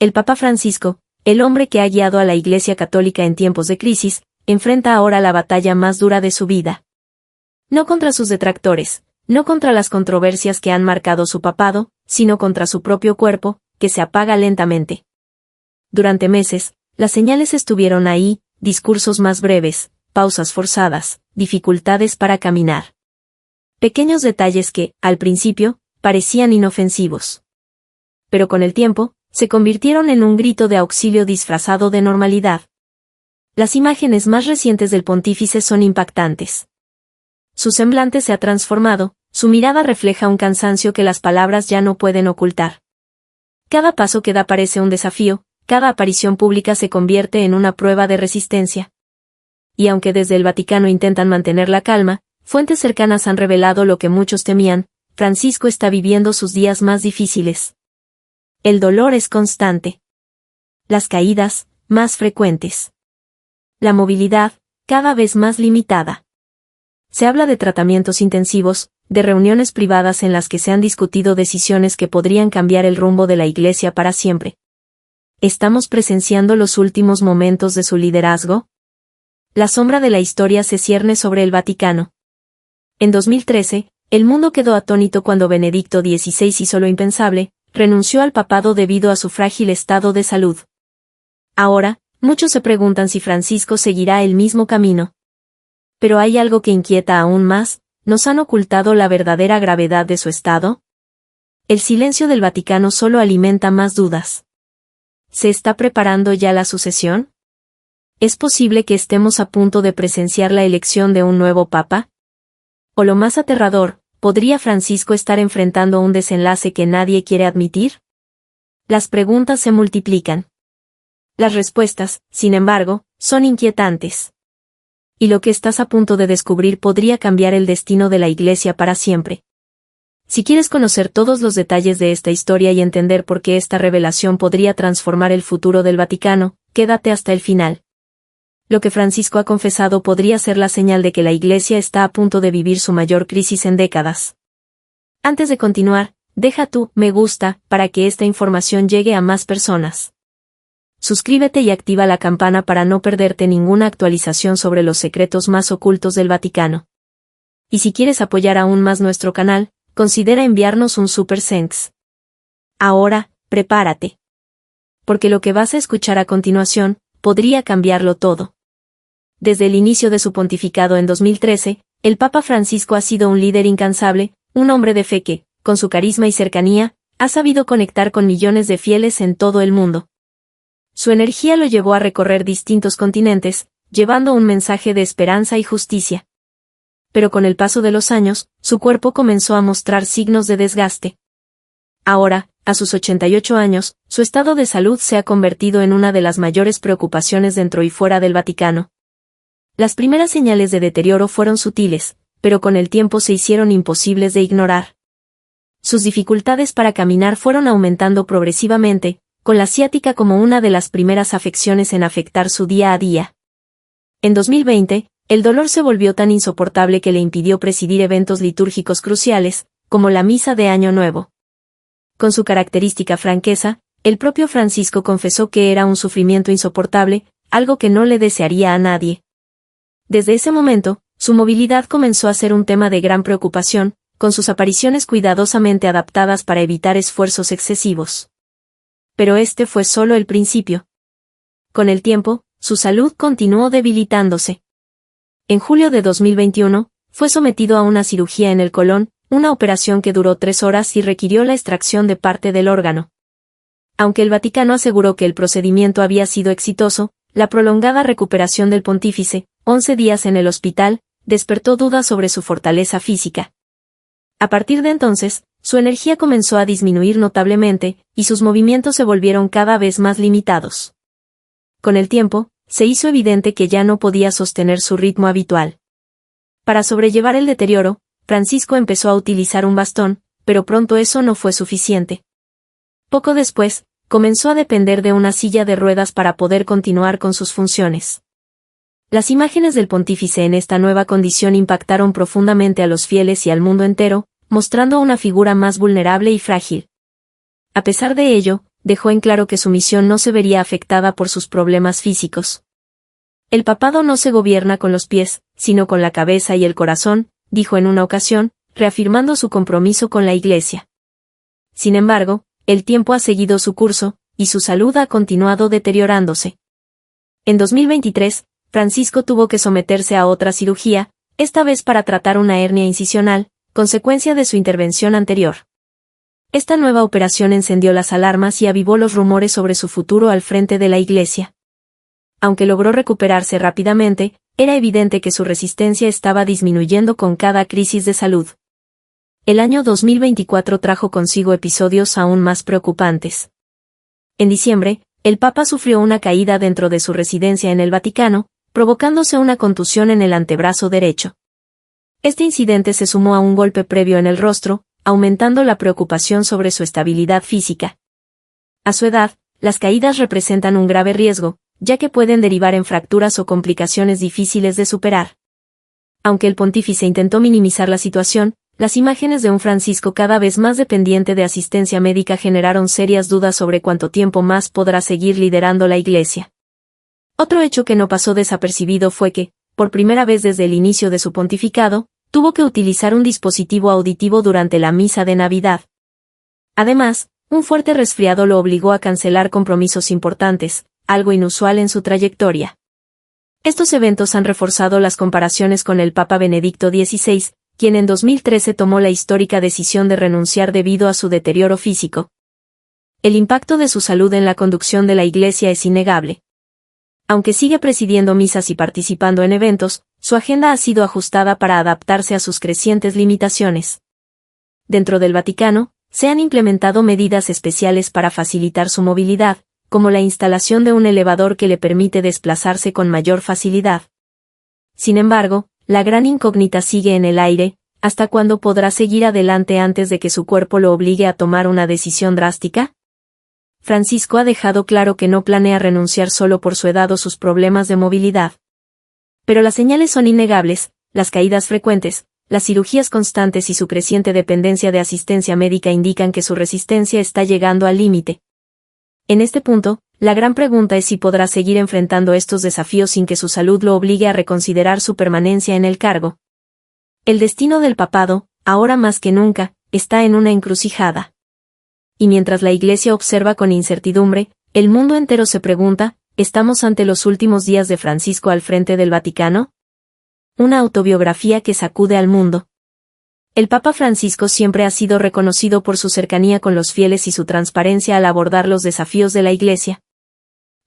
El Papa Francisco, el hombre que ha guiado a la Iglesia Católica en tiempos de crisis, enfrenta ahora la batalla más dura de su vida. No contra sus detractores, no contra las controversias que han marcado su papado, sino contra su propio cuerpo, que se apaga lentamente. Durante meses, las señales estuvieron ahí, discursos más breves, pausas forzadas, dificultades para caminar. Pequeños detalles que, al principio, parecían inofensivos. Pero con el tiempo, se convirtieron en un grito de auxilio disfrazado de normalidad. Las imágenes más recientes del pontífice son impactantes. Su semblante se ha transformado, su mirada refleja un cansancio que las palabras ya no pueden ocultar. Cada paso que da parece un desafío, cada aparición pública se convierte en una prueba de resistencia. Y aunque desde el Vaticano intentan mantener la calma, fuentes cercanas han revelado lo que muchos temían: Francisco está viviendo sus días más difíciles. El dolor es constante. Las caídas, más frecuentes. La movilidad, cada vez más limitada. Se habla de tratamientos intensivos, de reuniones privadas en las que se han discutido decisiones que podrían cambiar el rumbo de la Iglesia para siempre. ¿Estamos presenciando los últimos momentos de su liderazgo? La sombra de la historia se cierne sobre el Vaticano. En 2013, el mundo quedó atónito cuando Benedicto XVI hizo lo impensable: renunció al papado debido a su frágil estado de salud. Ahora, muchos se preguntan si Francisco seguirá el mismo camino. Pero hay algo que inquieta aún más: ¿nos han ocultado la verdadera gravedad de su estado? El silencio del Vaticano solo alimenta más dudas. ¿Se está preparando ya la sucesión? ¿Es posible que estemos a punto de presenciar la elección de un nuevo papa? O lo más aterrador, ¿podría Francisco estar enfrentando un desenlace que nadie quiere admitir? Las preguntas se multiplican. Las respuestas, sin embargo, son inquietantes. Y lo que estás a punto de descubrir podría cambiar el destino de la Iglesia para siempre. Si quieres conocer todos los detalles de esta historia y entender por qué esta revelación podría transformar el futuro del Vaticano, quédate hasta el final. Lo que Francisco ha confesado podría ser la señal de que la Iglesia está a punto de vivir su mayor crisis en décadas. Antes de continuar, deja tu me gusta para que esta información llegue a más personas. Suscríbete y activa la campana para no perderte ninguna actualización sobre los secretos más ocultos del Vaticano. Y si quieres apoyar aún más nuestro canal, considera enviarnos un Super Thanks. Ahora, prepárate. Porque lo que vas a escuchar a continuación podría cambiarlo todo. Desde el inicio de su pontificado en 2013, el Papa Francisco ha sido un líder incansable, un hombre de fe que, con su carisma y cercanía, ha sabido conectar con millones de fieles en todo el mundo. Su energía lo llevó a recorrer distintos continentes, llevando un mensaje de esperanza y justicia. Pero con el paso de los años, su cuerpo comenzó a mostrar signos de desgaste. Ahora, a sus 88 años, su estado de salud se ha convertido en una de las mayores preocupaciones dentro y fuera del Vaticano. Las primeras señales de deterioro fueron sutiles, pero con el tiempo se hicieron imposibles de ignorar. Sus dificultades para caminar fueron aumentando progresivamente, con la ciática como una de las primeras afecciones en afectar su día a día. En 2020, el dolor se volvió tan insoportable que le impidió presidir eventos litúrgicos cruciales, como la misa de Año Nuevo. Con su característica franqueza, el propio Francisco confesó que era un sufrimiento insoportable, algo que no le desearía a nadie. Desde ese momento, su movilidad comenzó a ser un tema de gran preocupación, con sus apariciones cuidadosamente adaptadas para evitar esfuerzos excesivos. Pero este fue solo el principio. Con el tiempo, su salud continuó debilitándose. En julio de 2021, fue sometido a una cirugía en el colon, una operación que duró 3 horas y requirió la extracción de parte del órgano. Aunque el Vaticano aseguró que el procedimiento había sido exitoso, la prolongada recuperación del pontífice, 11 días en el hospital, despertó dudas sobre su fortaleza física. A partir de entonces, su energía comenzó a disminuir notablemente, y sus movimientos se volvieron cada vez más limitados. Con el tiempo, se hizo evidente que ya no podía sostener su ritmo habitual. Para sobrellevar el deterioro, Francisco empezó a utilizar un bastón, pero pronto eso no fue suficiente. Poco después, comenzó a depender de una silla de ruedas para poder continuar con sus funciones. Las imágenes del pontífice en esta nueva condición impactaron profundamente a los fieles y al mundo entero, mostrando una figura más vulnerable y frágil. A pesar de ello, dejó en claro que su misión no se vería afectada por sus problemas físicos. El papado no se gobierna con los pies, sino con la cabeza y el corazón, dijo en una ocasión, reafirmando su compromiso con la Iglesia. Sin embargo, el tiempo ha seguido su curso, y su salud ha continuado deteriorándose. En 2023, Francisco tuvo que someterse a otra cirugía, esta vez para tratar una hernia incisional, consecuencia de su intervención anterior. Esta nueva operación encendió las alarmas y avivó los rumores sobre su futuro al frente de la Iglesia. Aunque logró recuperarse rápidamente, era evidente que su resistencia estaba disminuyendo con cada crisis de salud. El año 2024 trajo consigo episodios aún más preocupantes. En diciembre, el Papa sufrió una caída dentro de su residencia en el Vaticano, provocándose una contusión en el antebrazo derecho. Este incidente se sumó a un golpe previo en el rostro, aumentando la preocupación sobre su estabilidad física. A su edad, las caídas representan un grave riesgo, ya que pueden derivar en fracturas o complicaciones difíciles de superar. Aunque el pontífice intentó minimizar la situación, las imágenes de un Francisco cada vez más dependiente de asistencia médica generaron serias dudas sobre cuánto tiempo más podrá seguir liderando la Iglesia. Otro hecho que no pasó desapercibido fue que, por primera vez desde el inicio de su pontificado, tuvo que utilizar un dispositivo auditivo durante la misa de Navidad. Además, un fuerte resfriado lo obligó a cancelar compromisos importantes, algo inusual en su trayectoria. Estos eventos han reforzado las comparaciones con el Papa Benedicto XVI, quien en 2013 tomó la histórica decisión de renunciar debido a su deterioro físico. El impacto de su salud en la conducción de la Iglesia es innegable. Aunque sigue presidiendo misas y participando en eventos, su agenda ha sido ajustada para adaptarse a sus crecientes limitaciones. Dentro del Vaticano, se han implementado medidas especiales para facilitar su movilidad, como la instalación de un elevador que le permite desplazarse con mayor facilidad. Sin embargo, la gran incógnita sigue en el aire, ¿hasta cuándo podrá seguir adelante antes de que su cuerpo lo obligue a tomar una decisión drástica? Francisco ha dejado claro que no planea renunciar solo por su edad o sus problemas de movilidad. Pero las señales son innegables, las caídas frecuentes, las cirugías constantes y su creciente dependencia de asistencia médica indican que su resistencia está llegando al límite. En este punto, la gran pregunta es si podrá seguir enfrentando estos desafíos sin que su salud lo obligue a reconsiderar su permanencia en el cargo. El destino del papado, ahora más que nunca, está en una encrucijada. Y mientras la Iglesia observa con incertidumbre, el mundo entero se pregunta, ¿estamos ante los últimos días de Francisco al frente del Vaticano? Una autobiografía que sacude al mundo. El Papa Francisco siempre ha sido reconocido por su cercanía con los fieles y su transparencia al abordar los desafíos de la Iglesia.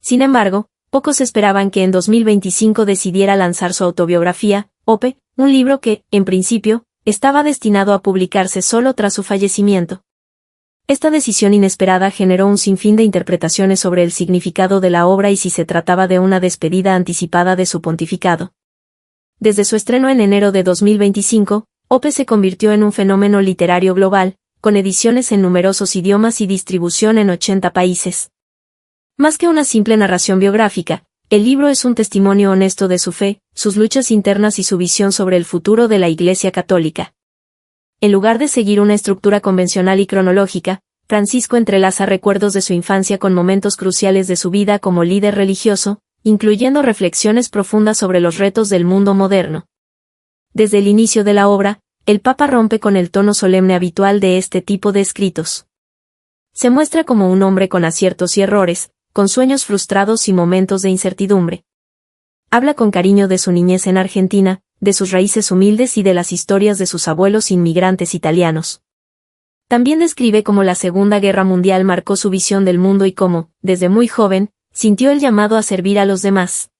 Sin embargo, pocos esperaban que en 2025 decidiera lanzar su autobiografía, Ope, un libro que, en principio, estaba destinado a publicarse solo tras su fallecimiento. Esta decisión inesperada generó un sinfín de interpretaciones sobre el significado de la obra y si se trataba de una despedida anticipada de su pontificado. Desde su estreno en enero de 2025, Ope se convirtió en un fenómeno literario global, con ediciones en numerosos idiomas y distribución en 80 países. Más que una simple narración biográfica, el libro es un testimonio honesto de su fe, sus luchas internas y su visión sobre el futuro de la Iglesia Católica. En lugar de seguir una estructura convencional y cronológica, Francisco entrelaza recuerdos de su infancia con momentos cruciales de su vida como líder religioso, incluyendo reflexiones profundas sobre los retos del mundo moderno. Desde el inicio de la obra, el Papa rompe con el tono solemne habitual de este tipo de escritos. Se muestra como un hombre con aciertos y errores, con sueños frustrados y momentos de incertidumbre. Habla con cariño de su niñez en Argentina, de sus raíces humildes y de las historias de sus abuelos inmigrantes italianos. También describe cómo la Segunda Guerra Mundial marcó su visión del mundo y cómo, desde muy joven, sintió el llamado a servir a los demás.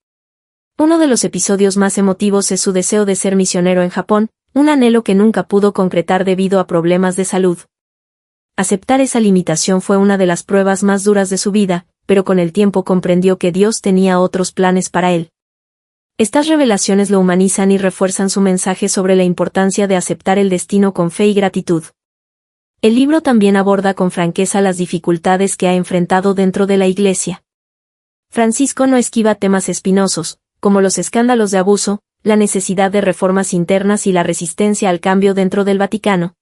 Uno de los episodios más emotivos es su deseo de ser misionero en Japón, un anhelo que nunca pudo concretar debido a problemas de salud. Aceptar esa limitación fue una de las pruebas más duras de su vida, pero con el tiempo comprendió que Dios tenía otros planes para él. Estas revelaciones lo humanizan y refuerzan su mensaje sobre la importancia de aceptar el destino con fe y gratitud. El libro también aborda con franqueza las dificultades que ha enfrentado dentro de la Iglesia. Francisco no esquiva temas espinosos, como los escándalos de abuso, la necesidad de reformas internas y la resistencia al cambio dentro del Vaticano.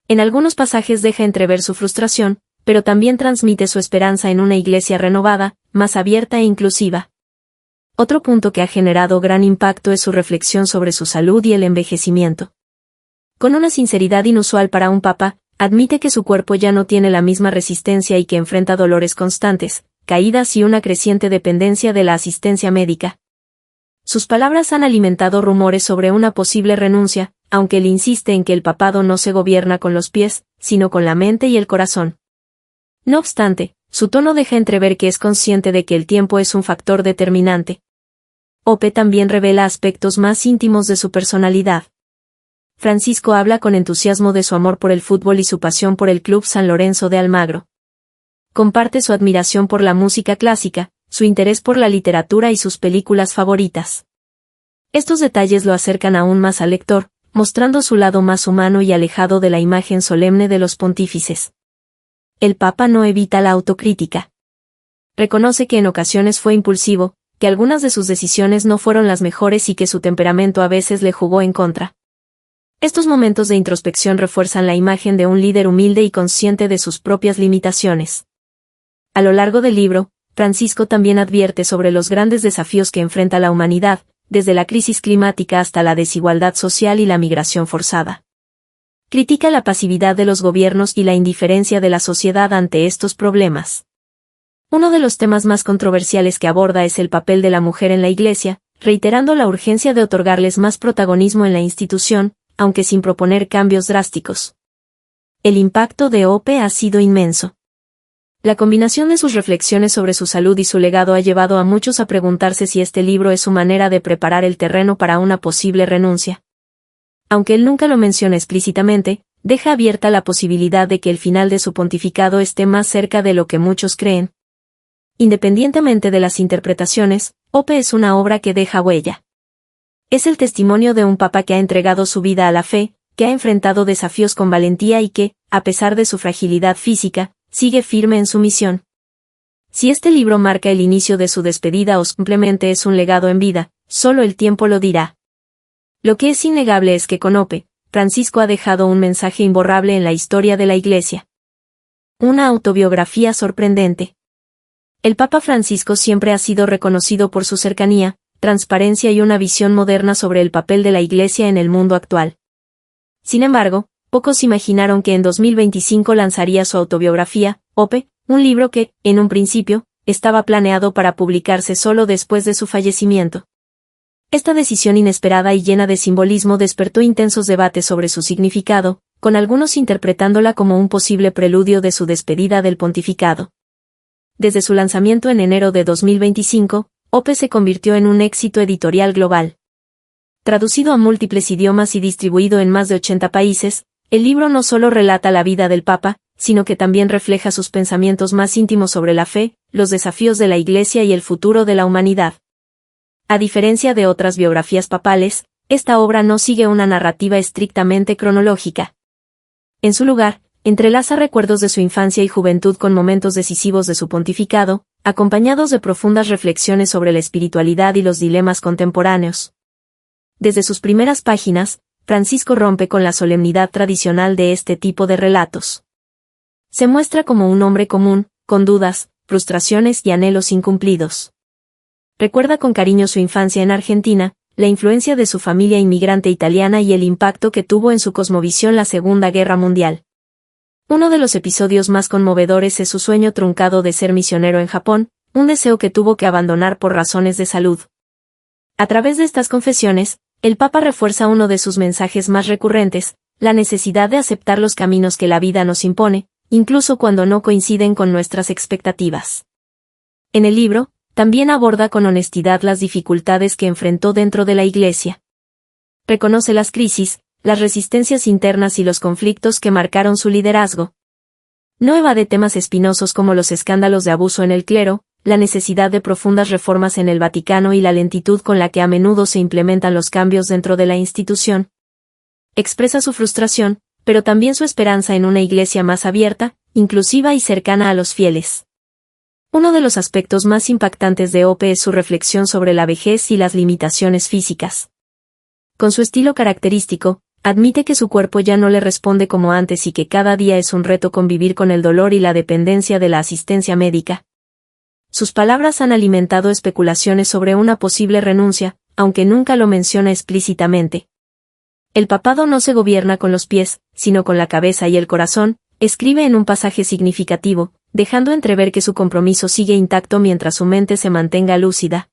En algunos pasajes deja entrever su frustración, pero también transmite su esperanza en una iglesia renovada, más abierta e inclusiva. Otro punto que ha generado gran impacto es su reflexión sobre su salud y el envejecimiento. Con una sinceridad inusual para un papa, admite que su cuerpo ya no tiene la misma resistencia y que enfrenta dolores constantes, caídas y una creciente dependencia de la asistencia médica. Sus palabras han alimentado rumores sobre una posible renuncia, aunque él insiste en que el papado no se gobierna con los pies, sino con la mente y el corazón. No obstante, su tono deja entrever que es consciente de que el tiempo es un factor determinante. Ope también revela aspectos más íntimos de su personalidad. Francisco habla con entusiasmo de su amor por el fútbol y su pasión por el Club San Lorenzo de Almagro. Comparte su admiración por la música clásica, su interés por la literatura y sus películas favoritas. Estos detalles lo acercan aún más al lector, mostrando su lado más humano y alejado de la imagen solemne de los pontífices. El Papa no evita la autocrítica. Reconoce que en ocasiones fue impulsivo, que algunas de sus decisiones no fueron las mejores y que su temperamento a veces le jugó en contra. Estos momentos de introspección refuerzan la imagen de un líder humilde y consciente de sus propias limitaciones. A lo largo del libro, Francisco también advierte sobre los grandes desafíos que enfrenta la humanidad, desde la crisis climática hasta la desigualdad social y la migración forzada. Critica la pasividad de los gobiernos y la indiferencia de la sociedad ante estos problemas. Uno de los temas más controversiales que aborda es el papel de la mujer en la Iglesia, reiterando la urgencia de otorgarles más protagonismo en la institución, aunque sin proponer cambios drásticos. El impacto de Ope ha sido inmenso. La combinación de sus reflexiones sobre su salud y su legado ha llevado a muchos a preguntarse si este libro es su manera de preparar el terreno para una posible renuncia. Aunque él nunca lo menciona explícitamente, deja abierta la posibilidad de que el final de su pontificado esté más cerca de lo que muchos creen. Independientemente de las interpretaciones, Ope es una obra que deja huella. Es el testimonio de un papa que ha entregado su vida a la fe, que ha enfrentado desafíos con valentía y que, a pesar de su fragilidad física, sigue firme en su misión. Si este libro marca el inicio de su despedida o simplemente es un legado en vida, solo el tiempo lo dirá. Lo que es innegable es que con Ope, Francisco ha dejado un mensaje imborrable en la historia de la Iglesia. Una autobiografía sorprendente. El Papa Francisco siempre ha sido reconocido por su cercanía, transparencia y una visión moderna sobre el papel de la Iglesia en el mundo actual. Sin embargo, pocos imaginaron que en 2025 lanzaría su autobiografía, Ope, un libro que, en un principio, estaba planeado para publicarse solo después de su fallecimiento. Esta decisión inesperada y llena de simbolismo despertó intensos debates sobre su significado, con algunos interpretándola como un posible preludio de su despedida del pontificado. Desde su lanzamiento en enero de 2025, Ope se convirtió en un éxito editorial global. Traducido a múltiples idiomas y distribuido en más de 80 países, el libro no solo relata la vida del Papa, sino que también refleja sus pensamientos más íntimos sobre la fe, los desafíos de la Iglesia y el futuro de la humanidad. A diferencia de otras biografías papales, esta obra no sigue una narrativa estrictamente cronológica. En su lugar, entrelaza recuerdos de su infancia y juventud con momentos decisivos de su pontificado, acompañados de profundas reflexiones sobre la espiritualidad y los dilemas contemporáneos. Desde sus primeras páginas, Francisco rompe con la solemnidad tradicional de este tipo de relatos. Se muestra como un hombre común, con dudas, frustraciones y anhelos incumplidos. Recuerda con cariño su infancia en Argentina, la influencia de su familia inmigrante italiana y el impacto que tuvo en su cosmovisión la Segunda Guerra Mundial. Uno de los episodios más conmovedores es su sueño truncado de ser misionero en Japón, un deseo que tuvo que abandonar por razones de salud. A través de estas confesiones, el Papa refuerza uno de sus mensajes más recurrentes, la necesidad de aceptar los caminos que la vida nos impone, incluso cuando no coinciden con nuestras expectativas. En el libro, también aborda con honestidad las dificultades que enfrentó dentro de la Iglesia. Reconoce las crisis, las resistencias internas y los conflictos que marcaron su liderazgo. No evade temas espinosos como los escándalos de abuso en el clero, la necesidad de profundas reformas en el Vaticano y la lentitud con la que a menudo se implementan los cambios dentro de la institución. Expresa su frustración, pero también su esperanza en una Iglesia más abierta, inclusiva y cercana a los fieles. Uno de los aspectos más impactantes de Ope es su reflexión sobre la vejez y las limitaciones físicas. Con su estilo característico, Admite que su cuerpo ya no le responde como antes y que cada día es un reto convivir con el dolor y la dependencia de la asistencia médica. Sus palabras han alimentado especulaciones sobre una posible renuncia, aunque nunca lo menciona explícitamente. El papado no se gobierna con los pies, sino con la cabeza y el corazón, escribe en un pasaje significativo, dejando entrever que su compromiso sigue intacto mientras su mente se mantenga lúcida.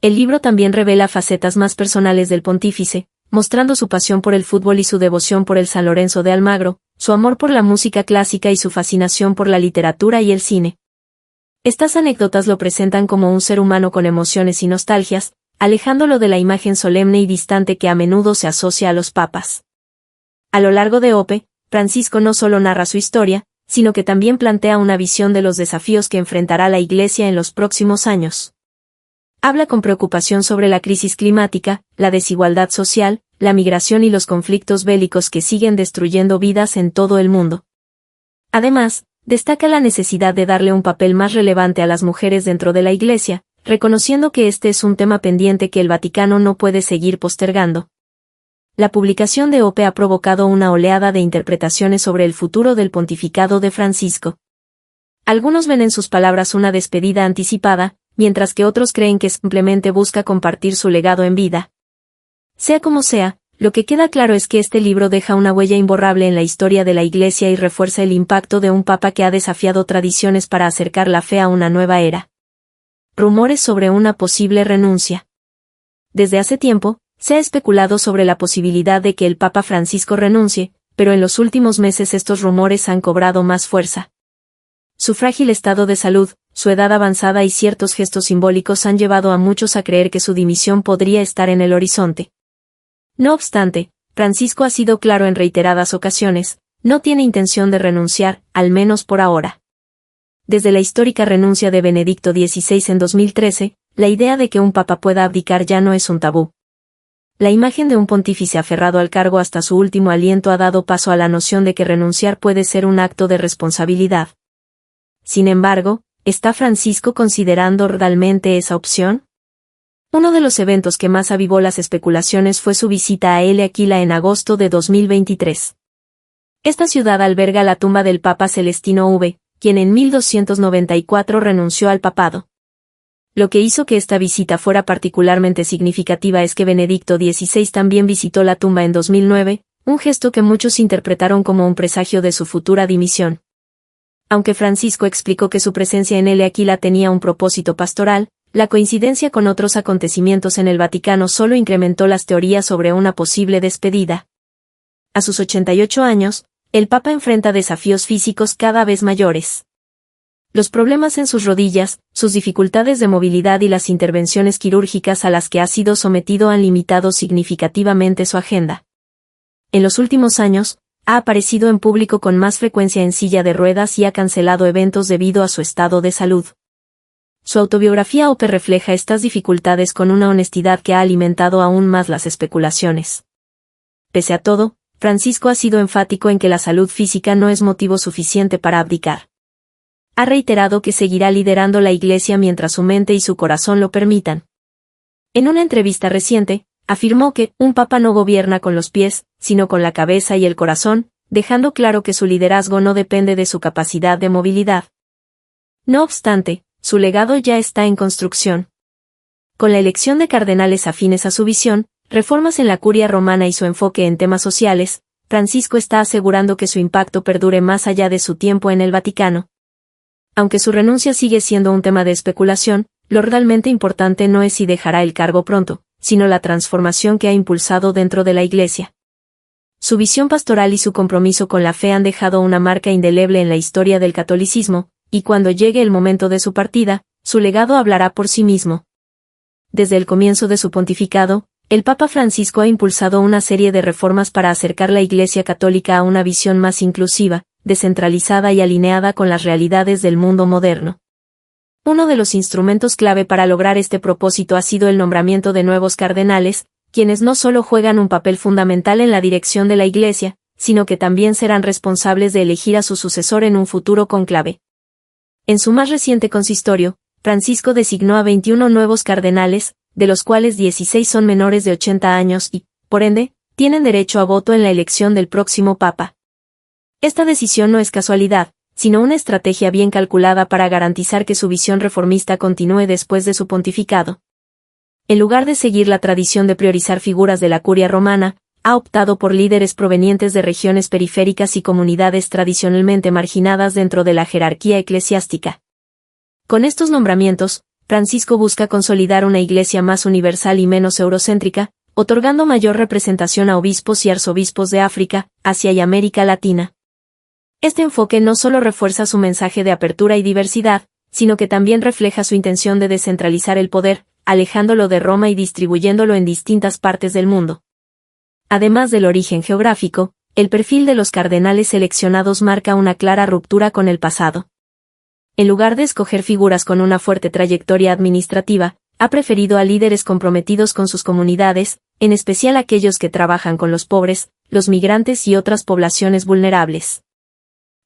El libro también revela facetas más personales del pontífice, mostrando su pasión por el fútbol y su devoción por el San Lorenzo de Almagro, su amor por la música clásica y su fascinación por la literatura y el cine. Estas anécdotas lo presentan como un ser humano con emociones y nostalgias, alejándolo de la imagen solemne y distante que a menudo se asocia a los papas. A lo largo de Ope, Francisco no solo narra su historia, sino que también plantea una visión de los desafíos que enfrentará la Iglesia en los próximos años. Habla con preocupación sobre la crisis climática, la desigualdad social, la migración y los conflictos bélicos que siguen destruyendo vidas en todo el mundo. Además, destaca la necesidad de darle un papel más relevante a las mujeres dentro de la Iglesia, reconociendo que este es un tema pendiente que el Vaticano no puede seguir postergando. La publicación de Ope ha provocado una oleada de interpretaciones sobre el futuro del pontificado de Francisco. Algunos ven en sus palabras una despedida anticipada, mientras que otros creen que simplemente busca compartir su legado en vida. Sea como sea, lo que queda claro es que este libro deja una huella imborrable en la historia de la Iglesia y refuerza el impacto de un papa que ha desafiado tradiciones para acercar la fe a una nueva era. Rumores sobre una posible renuncia. Desde hace tiempo, se ha especulado sobre la posibilidad de que el Papa Francisco renuncie, pero en los últimos meses estos rumores han cobrado más fuerza. Su frágil estado de salud, su edad avanzada y ciertos gestos simbólicos han llevado a muchos a creer que su dimisión podría estar en el horizonte. No obstante, Francisco ha sido claro en reiteradas ocasiones, no tiene intención de renunciar, al menos por ahora. Desde la histórica renuncia de Benedicto XVI en 2013, la idea de que un papa pueda abdicar ya no es un tabú. La imagen de un pontífice aferrado al cargo hasta su último aliento ha dado paso a la noción de que renunciar puede ser un acto de responsabilidad. Sin embargo, ¿está Francisco considerando realmente esa opción? Uno de los eventos que más avivó las especulaciones fue su visita a El Aquila en agosto de 2023. Esta ciudad alberga la tumba del Papa Celestino V, quien en 1294 renunció al papado. Lo que hizo que esta visita fuera particularmente significativa es que Benedicto XVI también visitó la tumba en 2009, un gesto que muchos interpretaron como un presagio de su futura dimisión. Aunque Francisco explicó que su presencia en El Aquila tenía un propósito pastoral, la coincidencia con otros acontecimientos en el Vaticano solo incrementó las teorías sobre una posible despedida. A sus 88 años, el Papa enfrenta desafíos físicos cada vez mayores. Los problemas en sus rodillas, sus dificultades de movilidad y las intervenciones quirúrgicas a las que ha sido sometido han limitado significativamente su agenda. En los últimos años, ha aparecido en público con más frecuencia en silla de ruedas y ha cancelado eventos debido a su estado de salud. Su autobiografía Ope refleja estas dificultades con una honestidad que ha alimentado aún más las especulaciones. Pese a todo, Francisco ha sido enfático en que la salud física no es motivo suficiente para abdicar. Ha reiterado que seguirá liderando la Iglesia mientras su mente y su corazón lo permitan. En una entrevista reciente, afirmó que un papa no gobierna con los pies, sino con la cabeza y el corazón, dejando claro que su liderazgo no depende de su capacidad de movilidad. No obstante, su legado ya está en construcción. Con la elección de cardenales afines a su visión, reformas en la curia romana y su enfoque en temas sociales, Francisco está asegurando que su impacto perdure más allá de su tiempo en el Vaticano. Aunque su renuncia sigue siendo un tema de especulación, lo realmente importante no es si dejará el cargo pronto, sino la transformación que ha impulsado dentro de la Iglesia. Su visión pastoral y su compromiso con la fe han dejado una marca indeleble en la historia del catolicismo, y cuando llegue el momento de su partida, su legado hablará por sí mismo. Desde el comienzo de su pontificado, el Papa Francisco ha impulsado una serie de reformas para acercar la Iglesia católica a una visión más inclusiva, descentralizada y alineada con las realidades del mundo moderno. Uno de los instrumentos clave para lograr este propósito ha sido el nombramiento de nuevos cardenales, quienes no solo juegan un papel fundamental en la dirección de la Iglesia, sino que también serán responsables de elegir a su sucesor en un futuro cónclave. En su más reciente consistorio, Francisco designó a 21 nuevos cardenales, de los cuales 16 son menores de 80 años y, por ende, tienen derecho a voto en la elección del próximo Papa. Esta decisión no es casualidad, sino una estrategia bien calculada para garantizar que su visión reformista continúe después de su pontificado. En lugar de seguir la tradición de priorizar figuras de la curia romana, ha optado por líderes provenientes de regiones periféricas y comunidades tradicionalmente marginadas dentro de la jerarquía eclesiástica. Con estos nombramientos, Francisco busca consolidar una iglesia más universal y menos eurocéntrica, otorgando mayor representación a obispos y arzobispos de África, Asia y América Latina. Este enfoque no solo refuerza su mensaje de apertura y diversidad, sino que también refleja su intención de descentralizar el poder, alejándolo de Roma y distribuyéndolo en distintas partes del mundo. Además del origen geográfico, el perfil de los cardenales seleccionados marca una clara ruptura con el pasado. En lugar de escoger figuras con una fuerte trayectoria administrativa, ha preferido a líderes comprometidos con sus comunidades, en especial aquellos que trabajan con los pobres, los migrantes y otras poblaciones vulnerables.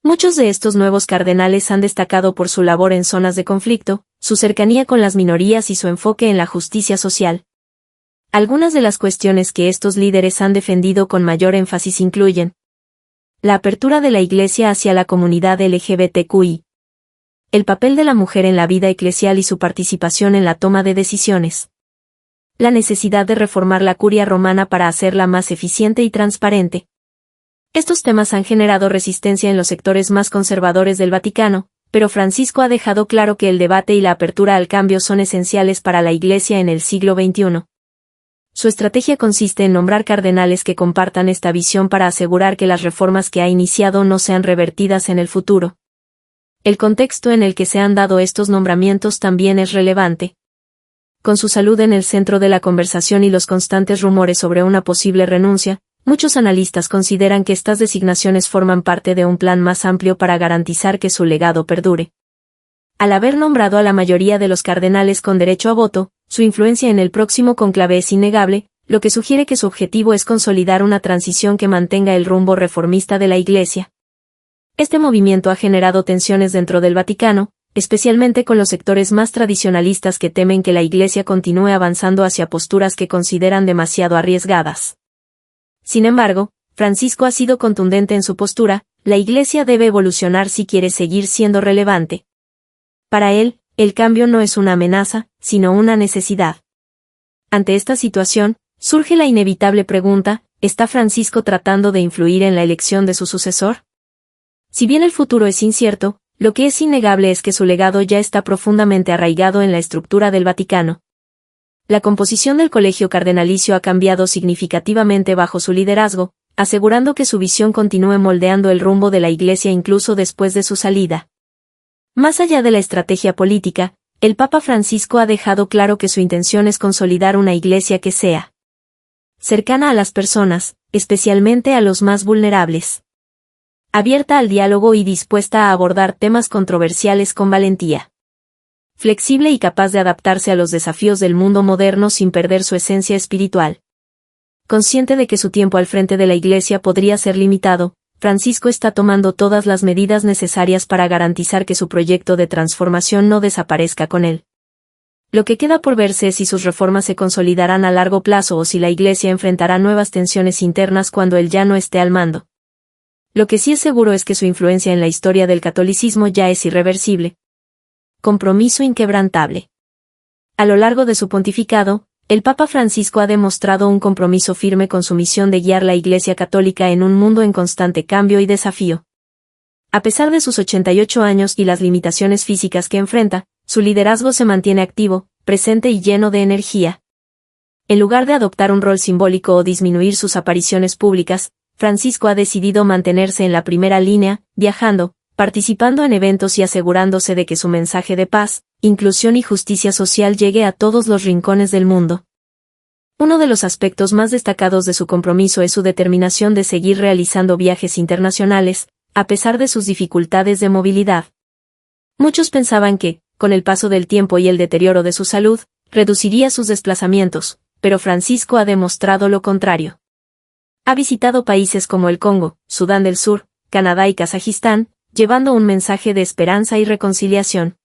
Muchos de estos nuevos cardenales han destacado por su labor en zonas de conflicto, su cercanía con las minorías y su enfoque en la justicia social. Algunas de las cuestiones que estos líderes han defendido con mayor énfasis incluyen la apertura de la Iglesia hacia la comunidad LGBTQI, el papel de la mujer en la vida eclesial y su participación en la toma de decisiones, la necesidad de reformar la curia romana para hacerla más eficiente y transparente. Estos temas han generado resistencia en los sectores más conservadores del Vaticano, pero Francisco ha dejado claro que el debate y la apertura al cambio son esenciales para la Iglesia en el siglo XXI. Su estrategia consiste en nombrar cardenales que compartan esta visión para asegurar que las reformas que ha iniciado no sean revertidas en el futuro. El contexto en el que se han dado estos nombramientos también es relevante. Con su salud en el centro de la conversación y los constantes rumores sobre una posible renuncia, muchos analistas consideran que estas designaciones forman parte de un plan más amplio para garantizar que su legado perdure. Al haber nombrado a la mayoría de los cardenales con derecho a voto, su influencia en el próximo cónclave es innegable, lo que sugiere que su objetivo es consolidar una transición que mantenga el rumbo reformista de la Iglesia. Este movimiento ha generado tensiones dentro del Vaticano, especialmente con los sectores más tradicionalistas que temen que la Iglesia continúe avanzando hacia posturas que consideran demasiado arriesgadas. Sin embargo, Francisco ha sido contundente en su postura: la Iglesia debe evolucionar si quiere seguir siendo relevante. Para él, el cambio no es una amenaza, sino una necesidad. Ante esta situación, surge la inevitable pregunta: ¿está Francisco tratando de influir en la elección de su sucesor? Si bien el futuro es incierto, lo que es innegable es que su legado ya está profundamente arraigado en la estructura del Vaticano. La composición del colegio cardenalicio ha cambiado significativamente bajo su liderazgo, asegurando que su visión continúe moldeando el rumbo de la Iglesia incluso después de su salida. Más allá de la estrategia política, el Papa Francisco ha dejado claro que su intención es consolidar una Iglesia que sea cercana a las personas, especialmente a los más vulnerables, abierta al diálogo y dispuesta a abordar temas controversiales con valentía, flexible y capaz de adaptarse a los desafíos del mundo moderno sin perder su esencia espiritual. Consciente de que su tiempo al frente de la Iglesia podría ser limitado, Francisco está tomando todas las medidas necesarias para garantizar que su proyecto de transformación no desaparezca con él. Lo que queda por verse es si sus reformas se consolidarán a largo plazo o si la Iglesia enfrentará nuevas tensiones internas cuando él ya no esté al mando. Lo que sí es seguro es que su influencia en la historia del catolicismo ya es irreversible. Compromiso inquebrantable. A lo largo de su pontificado, el Papa Francisco ha demostrado un compromiso firme con su misión de guiar la Iglesia Católica en un mundo en constante cambio y desafío. A pesar de sus 88 años y las limitaciones físicas que enfrenta, su liderazgo se mantiene activo, presente y lleno de energía. En lugar de adoptar un rol simbólico o disminuir sus apariciones públicas, Francisco ha decidido mantenerse en la primera línea, viajando, participando en eventos y asegurándose de que su mensaje de paz, inclusión y justicia social llegue a todos los rincones del mundo. Uno de los aspectos más destacados de su compromiso es su determinación de seguir realizando viajes internacionales, a pesar de sus dificultades de movilidad. Muchos pensaban que, con el paso del tiempo y el deterioro de su salud, reduciría sus desplazamientos, pero Francisco ha demostrado lo contrario. Ha visitado países como el Congo, Sudán del Sur, Canadá y Kazajistán, llevando un mensaje de esperanza y reconciliación.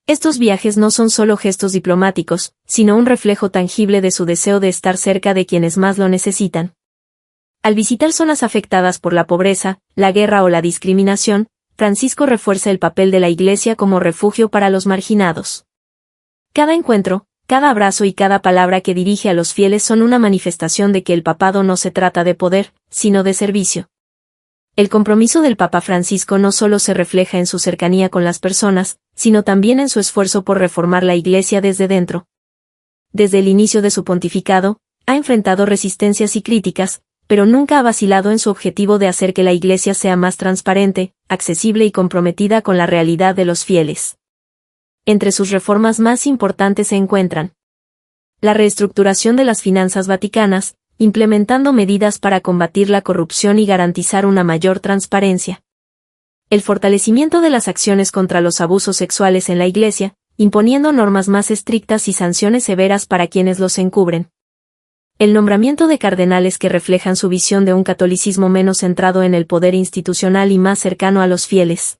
Estos viajes no son solo gestos diplomáticos, sino un reflejo tangible de su deseo de estar cerca de quienes más lo necesitan. Al visitar zonas afectadas por la pobreza, la guerra o la discriminación, Francisco refuerza el papel de la Iglesia como refugio para los marginados. Cada encuentro, cada abrazo y cada palabra que dirige a los fieles son una manifestación de que el papado no se trata de poder, sino de servicio. El compromiso del Papa Francisco no solo se refleja en su cercanía con las personas, sino también en su esfuerzo por reformar la Iglesia desde dentro. Desde el inicio de su pontificado, ha enfrentado resistencias y críticas, pero nunca ha vacilado en su objetivo de hacer que la Iglesia sea más transparente, accesible y comprometida con la realidad de los fieles. Entre sus reformas más importantes se encuentran la reestructuración de las finanzas vaticanas, implementando medidas para combatir la corrupción y garantizar una mayor transparencia. El fortalecimiento de las acciones contra los abusos sexuales en la Iglesia, imponiendo normas más estrictas y sanciones severas para quienes los encubren. El nombramiento de cardenales que reflejan su visión de un catolicismo menos centrado en el poder institucional y más cercano a los fieles.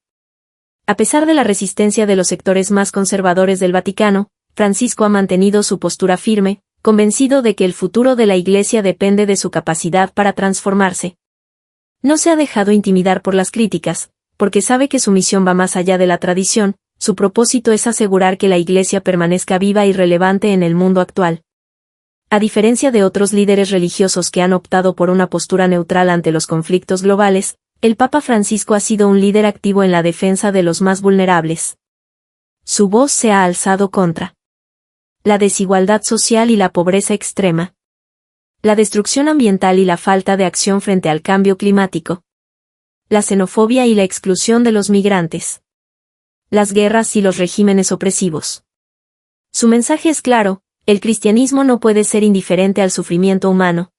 A pesar de la resistencia de los sectores más conservadores del Vaticano, Francisco ha mantenido su postura firme, convencido de que el futuro de la Iglesia depende de su capacidad para transformarse. No se ha dejado intimidar por las críticas, porque sabe que su misión va más allá de la tradición, su propósito es asegurar que la Iglesia permanezca viva y relevante en el mundo actual. A diferencia de otros líderes religiosos que han optado por una postura neutral ante los conflictos globales, el Papa Francisco ha sido un líder activo en la defensa de los más vulnerables. Su voz se ha alzado contra la desigualdad social y la pobreza extrema, la destrucción ambiental y la falta de acción frente al cambio climático, la xenofobia y la exclusión de los migrantes, las guerras y los regímenes opresivos. Su mensaje es claro: el cristianismo no puede ser indiferente al sufrimiento humano.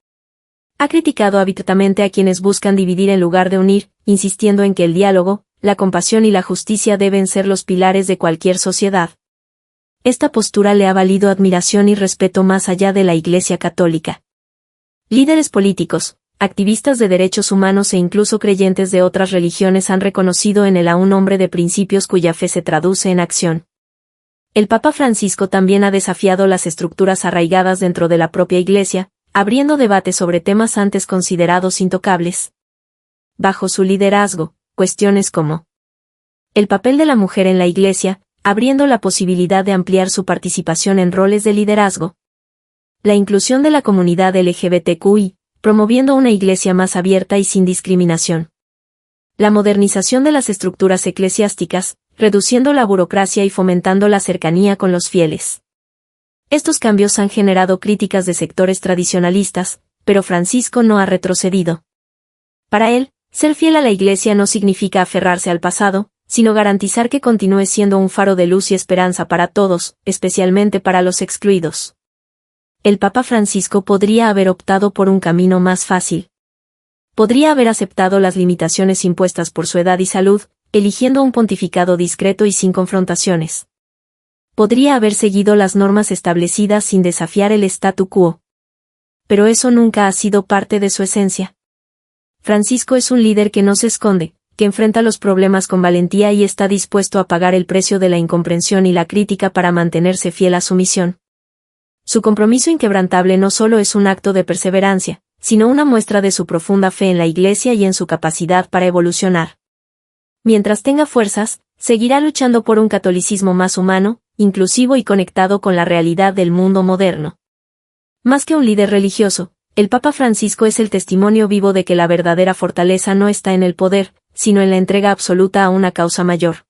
Ha criticado abiertamente a quienes buscan dividir en lugar de unir, insistiendo en que el diálogo, la compasión y la justicia deben ser los pilares de cualquier sociedad. Esta postura le ha valido admiración y respeto más allá de la Iglesia católica. Líderes políticos, activistas de derechos humanos e incluso creyentes de otras religiones han reconocido en él a un hombre de principios cuya fe se traduce en acción. El Papa Francisco también ha desafiado las estructuras arraigadas dentro de la propia Iglesia, abriendo debate sobre temas antes considerados intocables. Bajo su liderazgo, cuestiones como el papel de la mujer en la Iglesia, abriendo la posibilidad de ampliar su participación en roles de liderazgo. La inclusión de la comunidad LGBTQI, promoviendo una Iglesia más abierta y sin discriminación. La modernización de las estructuras eclesiásticas, reduciendo la burocracia y fomentando la cercanía con los fieles. Estos cambios han generado críticas de sectores tradicionalistas, pero Francisco no ha retrocedido. Para él, ser fiel a la Iglesia no significa aferrarse al pasado, sino garantizar que continúe siendo un faro de luz y esperanza para todos, especialmente para los excluidos. El Papa Francisco podría haber optado por un camino más fácil. Podría haber aceptado las limitaciones impuestas por su edad y salud, eligiendo un pontificado discreto y sin confrontaciones. Podría haber seguido las normas establecidas sin desafiar el statu quo. Pero eso nunca ha sido parte de su esencia. Francisco es un líder que no se esconde, que enfrenta los problemas con valentía y está dispuesto a pagar el precio de la incomprensión y la crítica para mantenerse fiel a su misión. Su compromiso inquebrantable no solo es un acto de perseverancia, sino una muestra de su profunda fe en la Iglesia y en su capacidad para evolucionar. Mientras tenga fuerzas, seguirá luchando por un catolicismo más humano, inclusivo y conectado con la realidad del mundo moderno. Más que un líder religioso, el Papa Francisco es el testimonio vivo de que la verdadera fortaleza no está en el poder, sino en la entrega absoluta a una causa mayor.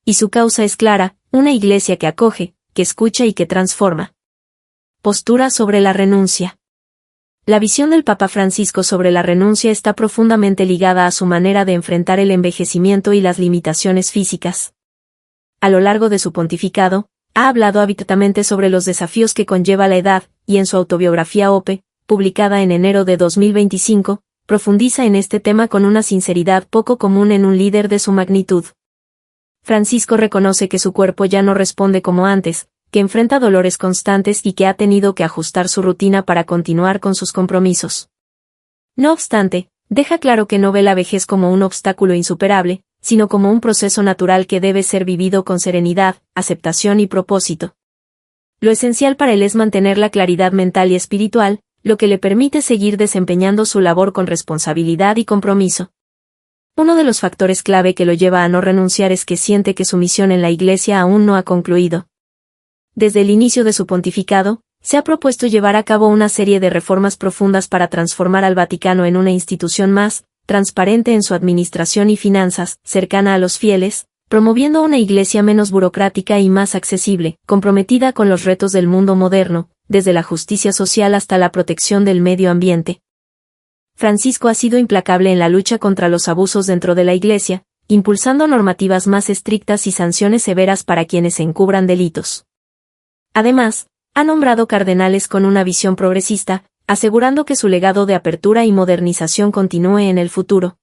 Y su causa es clara: una Iglesia que acoge, que escucha y que transforma. Postura sobre la renuncia. La visión del Papa Francisco sobre la renuncia está profundamente ligada a su manera de enfrentar el envejecimiento y las limitaciones físicas. A lo largo de su pontificado, ha hablado abiertamente sobre los desafíos que conlleva la edad, y en su autobiografía Ope, publicada en enero de 2025, profundiza en este tema con una sinceridad poco común en un líder de su magnitud. Francisco reconoce que su cuerpo ya no responde como antes, que enfrenta dolores constantes y que ha tenido que ajustar su rutina para continuar con sus compromisos. No obstante, deja claro que no ve la vejez como un obstáculo insuperable, sino como un proceso natural que debe ser vivido con serenidad, aceptación y propósito. Lo esencial para él es mantener la claridad mental y espiritual, lo que le permite seguir desempeñando su labor con responsabilidad y compromiso. Uno de los factores clave que lo lleva a no renunciar es que siente que su misión en la Iglesia aún no ha concluido. Desde el inicio de su pontificado, se ha propuesto llevar a cabo una serie de reformas profundas para transformar al Vaticano en una institución más transparente en su administración y finanzas, cercana a los fieles, promoviendo una Iglesia menos burocrática y más accesible, comprometida con los retos del mundo moderno, desde la justicia social hasta la protección del medio ambiente. Francisco ha sido implacable en la lucha contra los abusos dentro de la Iglesia, impulsando normativas más estrictas y sanciones severas para quienes encubran delitos. Además, ha nombrado cardenales con una visión progresista, asegurando que su legado de apertura y modernización continúe en el futuro.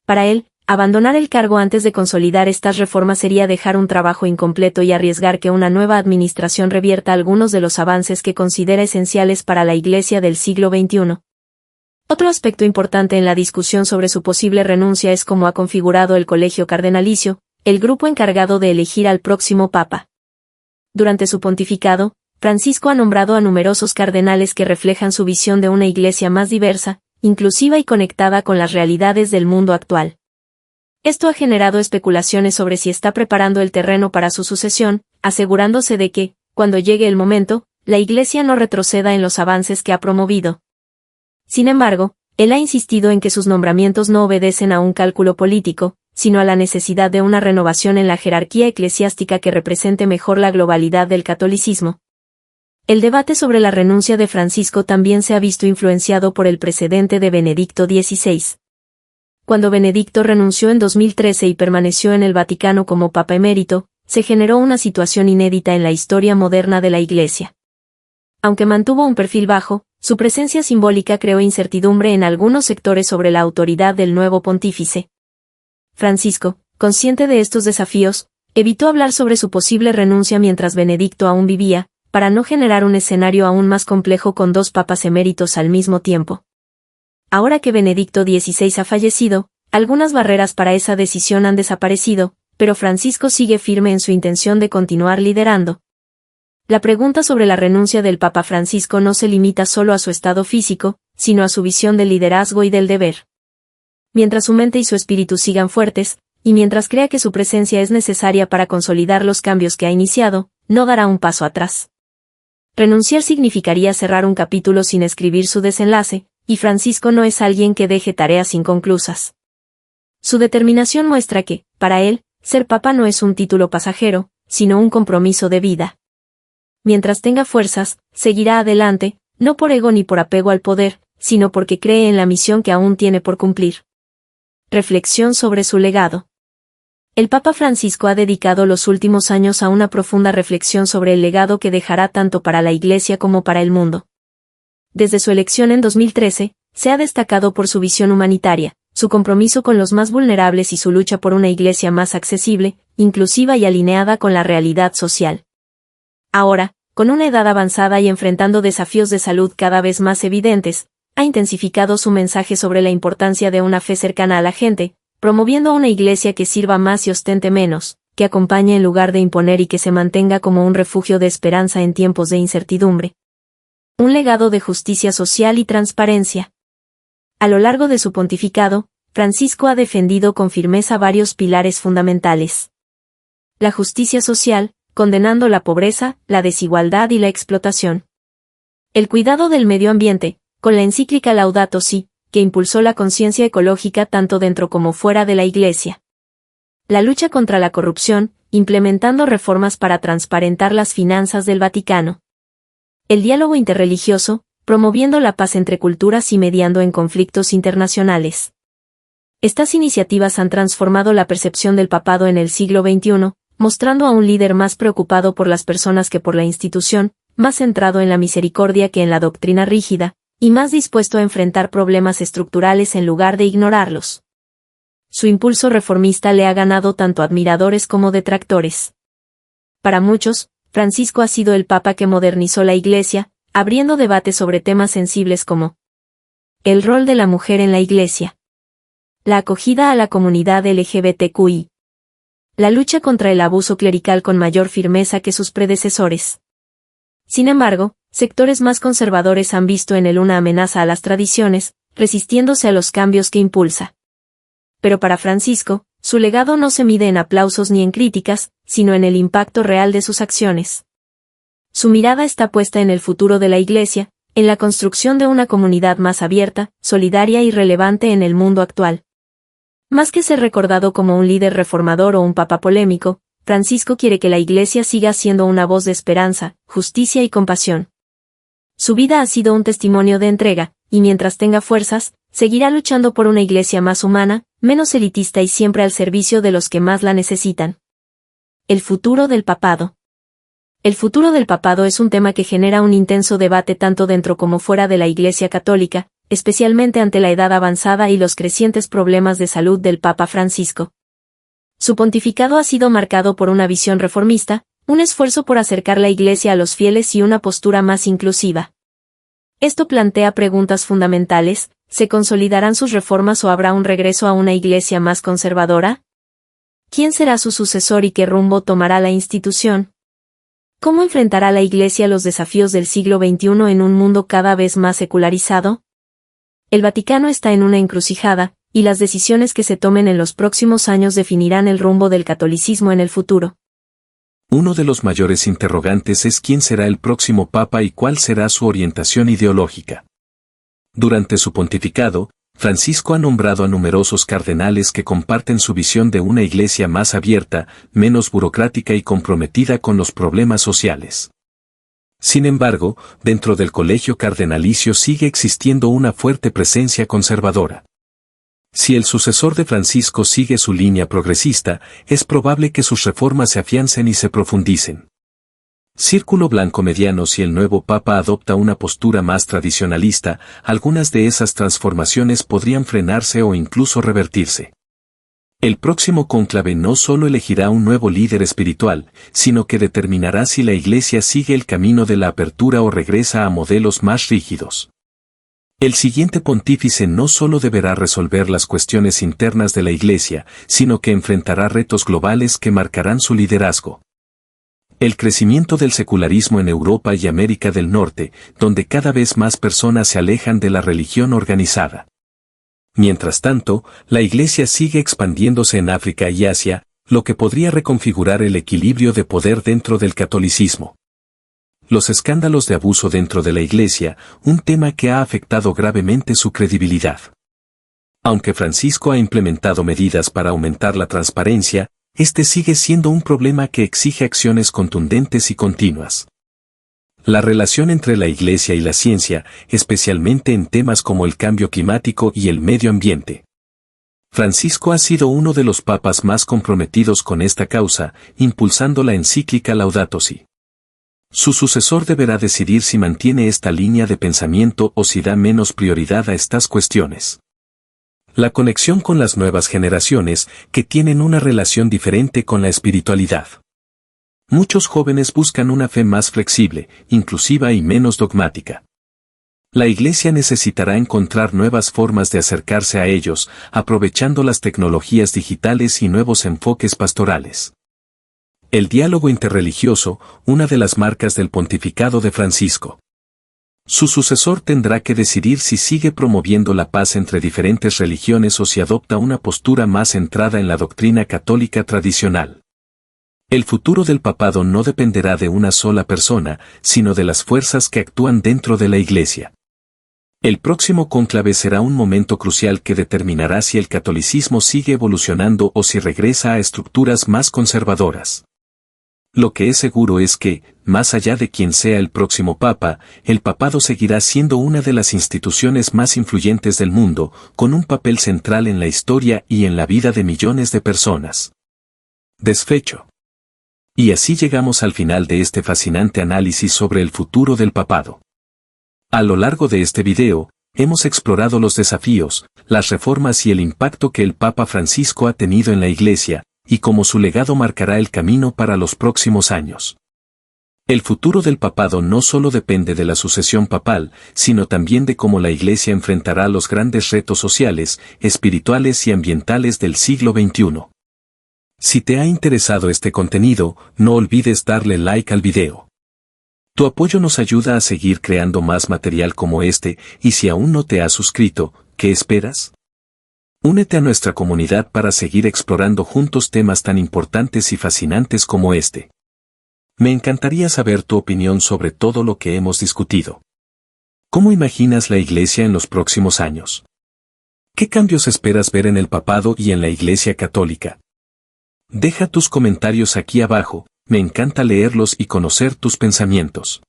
Para él, abandonar el cargo antes de consolidar estas reformas sería dejar un trabajo incompleto y arriesgar que una nueva administración revierta algunos de los avances que considera esenciales para la Iglesia del siglo XXI. Otro aspecto importante en la discusión sobre su posible renuncia es cómo ha configurado el Colegio Cardenalicio, el grupo encargado de elegir al próximo Papa. Durante su pontificado, Francisco ha nombrado a numerosos cardenales que reflejan su visión de una Iglesia más diversa, inclusiva y conectada con las realidades del mundo actual. Esto ha generado especulaciones sobre si está preparando el terreno para su sucesión, asegurándose de que, cuando llegue el momento, la Iglesia no retroceda en los avances que ha promovido. Sin embargo, él ha insistido en que sus nombramientos no obedecen a un cálculo político, sino a la necesidad de una renovación en la jerarquía eclesiástica que represente mejor la globalidad del catolicismo. El debate sobre la renuncia de Francisco también se ha visto influenciado por el precedente de Benedicto XVI. Cuando Benedicto renunció en 2013 y permaneció en el Vaticano como Papa emérito, se generó una situación inédita en la historia moderna de la Iglesia. Aunque mantuvo un perfil bajo, su presencia simbólica creó incertidumbre en algunos sectores sobre la autoridad del nuevo pontífice. Francisco, consciente de estos desafíos, evitó hablar sobre su posible renuncia mientras Benedicto aún vivía, para no generar un escenario aún más complejo con dos papas eméritos al mismo tiempo. Ahora que Benedicto XVI ha fallecido, algunas barreras para esa decisión han desaparecido, pero Francisco sigue firme en su intención de continuar liderando. La pregunta sobre la renuncia del Papa Francisco no se limita solo a su estado físico, sino a su visión del liderazgo y del deber. Mientras su mente y su espíritu sigan fuertes, y mientras crea que su presencia es necesaria para consolidar los cambios que ha iniciado, no dará un paso atrás. Renunciar significaría cerrar un capítulo sin escribir su desenlace, y Francisco no es alguien que deje tareas inconclusas. Su determinación muestra que, para él, ser papa no es un título pasajero, sino un compromiso de vida. Mientras tenga fuerzas, seguirá adelante, no por ego ni por apego al poder, sino porque cree en la misión que aún tiene por cumplir. Reflexión sobre su legado. El Papa Francisco ha dedicado los últimos años a una profunda reflexión sobre el legado que dejará tanto para la Iglesia como para el mundo. Desde su elección en 2013, se ha destacado por su visión humanitaria, su compromiso con los más vulnerables y su lucha por una Iglesia más accesible, inclusiva y alineada con la realidad social. Ahora, con una edad avanzada y enfrentando desafíos de salud cada vez más evidentes, ha intensificado su mensaje sobre la importancia de una fe cercana a la gente, promoviendo una Iglesia que sirva más y ostente menos, que acompañe en lugar de imponer y que se mantenga como un refugio de esperanza en tiempos de incertidumbre. Un legado de justicia social y transparencia. A lo largo de su pontificado, Francisco ha defendido con firmeza varios pilares fundamentales. La justicia social, condenando la pobreza, la desigualdad y la explotación. El cuidado del medio ambiente, con la encíclica Laudato Si, que impulsó la conciencia ecológica tanto dentro como fuera de la Iglesia. La lucha contra la corrupción, implementando reformas para transparentar las finanzas del Vaticano. El diálogo interreligioso, promoviendo la paz entre culturas y mediando en conflictos internacionales. Estas iniciativas han transformado la percepción del papado en el siglo XXI, mostrando a un líder más preocupado por las personas que por la institución, más centrado en la misericordia que en la doctrina rígida, y más dispuesto a enfrentar problemas estructurales en lugar de ignorarlos. Su impulso reformista le ha ganado tanto admiradores como detractores. Para muchos, Francisco ha sido el Papa que modernizó la Iglesia, abriendo debate sobre temas sensibles como el rol de la mujer en la Iglesia, la acogida a la comunidad LGBTQI, la lucha contra el abuso clerical con mayor firmeza que sus predecesores. Sin embargo, sectores más conservadores han visto en él una amenaza a las tradiciones, resistiéndose a los cambios que impulsa. Pero para Francisco, su legado no se mide en aplausos ni en críticas, sino en el impacto real de sus acciones. Su mirada está puesta en el futuro de la Iglesia, en la construcción de una comunidad más abierta, solidaria y relevante en el mundo actual. Más que ser recordado como un líder reformador o un papa polémico, Francisco quiere que la Iglesia siga siendo una voz de esperanza, justicia y compasión. Su vida ha sido un testimonio de entrega, y mientras tenga fuerzas, seguirá luchando por una Iglesia más humana, menos elitista y siempre al servicio de los que más la necesitan. El futuro del papado. El futuro del papado es un tema que genera un intenso debate tanto dentro como fuera de la Iglesia Católica, especialmente ante la edad avanzada y los crecientes problemas de salud del Papa Francisco. Su pontificado ha sido marcado por una visión reformista, un esfuerzo por acercar la Iglesia a los fieles y una postura más inclusiva. Esto plantea preguntas fundamentales: ¿se consolidarán sus reformas o habrá un regreso a una Iglesia más conservadora? ¿Quién será su sucesor y qué rumbo tomará la institución? ¿Cómo enfrentará la Iglesia los desafíos del siglo XXI en un mundo cada vez más secularizado? El Vaticano está en una encrucijada, y las decisiones que se tomen en los próximos años definirán el rumbo del catolicismo en el futuro. Uno de los mayores interrogantes es quién será el próximo papa y cuál será su orientación ideológica. Durante su pontificado, Francisco ha nombrado a numerosos cardenales que comparten su visión de una Iglesia más abierta, menos burocrática y comprometida con los problemas sociales. Sin embargo, dentro del colegio cardenalicio sigue existiendo una fuerte presencia conservadora. Si el sucesor de Francisco sigue su línea progresista, es probable que sus reformas se afiancen y se profundicen. Círculo Blanco Mediano: si el nuevo Papa adopta una postura más tradicionalista, algunas de esas transformaciones podrían frenarse o incluso revertirse. El próximo cónclave no solo elegirá un nuevo líder espiritual, sino que determinará si la Iglesia sigue el camino de la apertura o regresa a modelos más rígidos. El siguiente pontífice no solo deberá resolver las cuestiones internas de la Iglesia, sino que enfrentará retos globales que marcarán su liderazgo. El crecimiento del secularismo en Europa y América del Norte, donde cada vez más personas se alejan de la religión organizada. Mientras tanto, la Iglesia sigue expandiéndose en África y Asia, lo que podría reconfigurar el equilibrio de poder dentro del catolicismo. Los escándalos de abuso dentro de la Iglesia, un tema que ha afectado gravemente su credibilidad. Aunque Francisco ha implementado medidas para aumentar la transparencia, este sigue siendo un problema que exige acciones contundentes y continuas. La relación entre la Iglesia y la ciencia, especialmente en temas como el cambio climático y el medio ambiente. Francisco ha sido uno de los papas más comprometidos con esta causa, impulsando la encíclica Laudato Si. Su sucesor deberá decidir si mantiene esta línea de pensamiento o si da menos prioridad a estas cuestiones. La conexión con las nuevas generaciones, que tienen una relación diferente con la espiritualidad. Muchos jóvenes buscan una fe más flexible, inclusiva y menos dogmática. La Iglesia necesitará encontrar nuevas formas de acercarse a ellos, aprovechando las tecnologías digitales y nuevos enfoques pastorales. El diálogo interreligioso, una de las marcas del pontificado de Francisco. Su sucesor tendrá que decidir si sigue promoviendo la paz entre diferentes religiones o si adopta una postura más centrada en la doctrina católica tradicional. El futuro del papado no dependerá de una sola persona, sino de las fuerzas que actúan dentro de la Iglesia. El próximo cónclave será un momento crucial que determinará si el catolicismo sigue evolucionando o si regresa a estructuras más conservadoras. Lo que es seguro es que, más allá de quién sea el próximo papa, el papado seguirá siendo una de las instituciones más influyentes del mundo, con un papel central en la historia y en la vida de millones de personas. Desfecho. Y así llegamos al final de este fascinante análisis sobre el futuro del papado. A lo largo de este video, hemos explorado los desafíos, las reformas y el impacto que el Papa Francisco ha tenido en la Iglesia, y cómo su legado marcará el camino para los próximos años. El futuro del papado no solo depende de la sucesión papal, sino también de cómo la Iglesia enfrentará los grandes retos sociales, espirituales y ambientales del siglo XXI. Si te ha interesado este contenido, no olvides darle like al video. Tu apoyo nos ayuda a seguir creando más material como este, y si aún no te has suscrito, ¿qué esperas? Únete a nuestra comunidad para seguir explorando juntos temas tan importantes y fascinantes como este. Me encantaría saber tu opinión sobre todo lo que hemos discutido. ¿Cómo imaginas la Iglesia en los próximos años? ¿Qué cambios esperas ver en el papado y en la Iglesia Católica? Deja tus comentarios aquí abajo, me encanta leerlos y conocer tus pensamientos.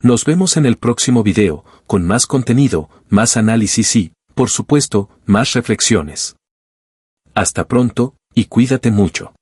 Nos vemos en el próximo video, con más contenido, más análisis y, por supuesto, más reflexiones. Hasta pronto, y cuídate mucho.